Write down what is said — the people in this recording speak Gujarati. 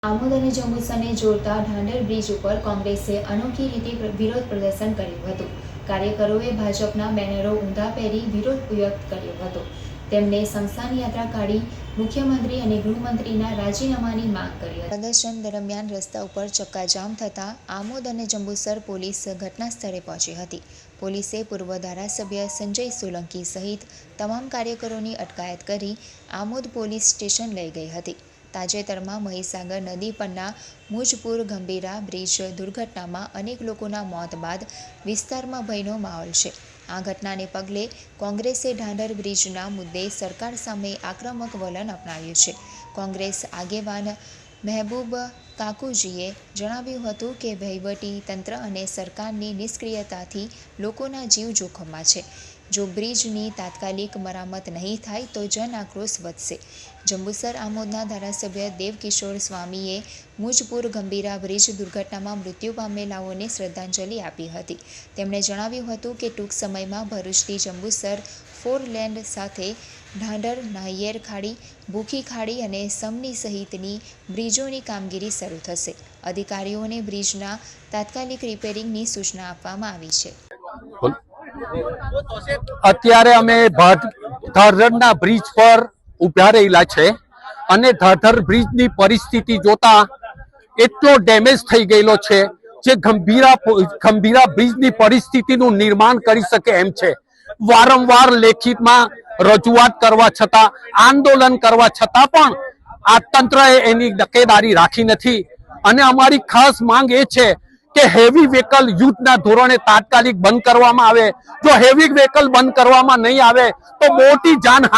આમોદ અને જંબુસરને જોડતા ઢાંઢર બ્રિજ ઉપર કોંગ્રેસે અનોખી રીતે વિરોધ પ્રદર્શન કર્યું હતું। કાર્યકરોએ ભાજપના બેનરો ઊંધા પહેરી વિરોધ વ્યક્ત કર્યો હતો। તેમણે સ્મશાન યાત્રા કાઢી મુખ્યમંત્રી અને ગૃહમંત્રીના રાજીનામાની માંગ કરી હતી। પ્રદર્શન દરમિયાન રસ્તા ઉપર ચક્કાજામ થતાં આમોદ અને જંબુસર પોલીસ ઘટના સ્થળે પહોંચી હતી। પોલીસે પૂર્વ ધારાસભ્ય સંજય સોલંકી સહિત તમામ કાર્યકરોની અટકાયત કરી આમોદ પોલીસ સ્ટેશન લઈ ગઈ હતી। તાજેતરમાં મહીસાગર નદી પરના મુજપુર ગંભીરા બ્રિજ દુર્ઘટનામાં અનેક લોકોના મોત બાદ વિસ્તારમાં ભયનો માહોલ છે। આ ઘટનાને પગલે કોંગ્રેસે ઢાંઢર બ્રિજના મુદ્દે સરકાર સામે આક્રમક વલણ અપનાવ્યું છે। કોંગ્રેસ આગેવાન મહેબૂબ કાકુજીએ જણાવ્યું હતું કે વહીવટી તંત્ર અને સરકારની નિષ્ક્રિયતાથી લોકોના જીવ જોખમમાં છે। જો બ્રિજની તાત્કાલિક મરામત નહીં થાય તો જન આક્રોશ વધશે। જંબુસર આમોદના ધારાસભ્ય દેવકિશોર સ્વામીએ મુજપુર ગંભીરા બ્રિજ દુર્ઘટનામાં મૃત્યુ પામેલાઓને શ્રદ્ધાંજલિ આપી હતી। તેમણે જણાવ્યું હતું કે ટૂંક સમયમાં ભરૂચથી જંબુસર 4 લેન સાથે ઢાંઢર, નાહિયેર ખાડી, ભૂખી ખાડી અને સમની સહિતની બ્રિજોની કામગીરી શરૂ થશે। અધિકારીઓને બ્રિજના તાત્કાલિક રિપેરિંગની સૂચના આપવામાં આવી છે। અત્યારે અમે ધારધરના બ્રિજ પર ઉભા રહેલા છે અને ધારધર બ્રિજની પરિસ્થિતિ જોતા એટલો ડેમેજ થઈ ગયેલો છે જે ગંભીરા બ્રિજની પરિસ્થિતિનું નિર્માણ કરી શકે એમ છે। વારંવાર લેખિતમાં રજૂઆત કરવા છતાં, આંદોલન કરવા છતાં પણ આ તંત્રએ એની તકેદારી રાખી નથી અને અમારી ખાસ માંગ એ છે કે હેવી વ્હીકલ યુદ્ધના ધોરણે તાત્કાલિક બંધ કરવામાં આવે। જો હેવી વ્હીકલ બંધ કરવામાં નહીં આવે તો મોટી જાનહાનિ